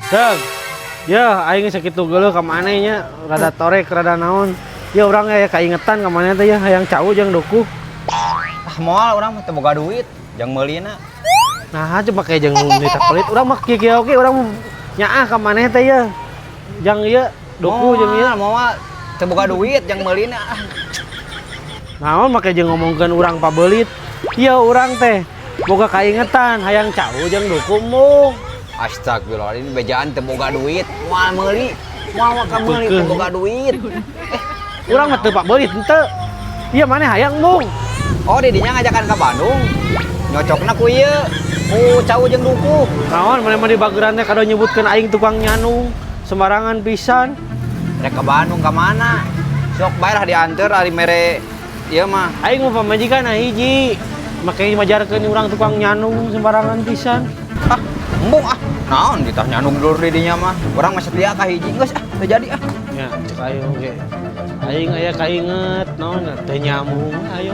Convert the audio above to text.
Deng, ya aing sakitu geuleuh ka manehnya, rada torek, rada naon. Ya urang aya kaingetan ka maneh teh ya hayang cau jeung dukuh. Ah moal urang teu boga duit, jang meulina. Nah, coba kayak jeung nita pelit, urang mah kieu oge urang nyaah ka maneh teh ya. Jang ieu dukuh jeung ieu. Moal teu boga duit, jang meulina. Naon make jeung ngomongkeun urang pabelit. Ieu urang teh boga kaingetan hayang cau jeung dukuh mung. Astagfirullahaladzim, bejaan teu boga duit, moal meuli. Moal ka meuli teu boga duit. Urang mah teu pabelit henteu. Ieu maneh hayang mung. Oh, didinya ngajakan ka Bandung. Nyocokna ku ieu. Ku cau jeung dukuh. Naon maneh mah di bageran teh kado nyebutkeun aing tukang nyanung. Sembarangan pisan. Rek ke Bandung ka mana? Sok bae lah dianteur ari mere ieu mah. Aing mah pamajikan hiji. Make majarkeun urang tukang nyanung sembarangan pisan. Ah, embung ah. Naon kita nyanung dulur di dinya mah. Urang mah setia ka hiji geus ah, teu jadi ah. Ya, cek ayo ge. Aing aya kainget naon teh nyamung ayo.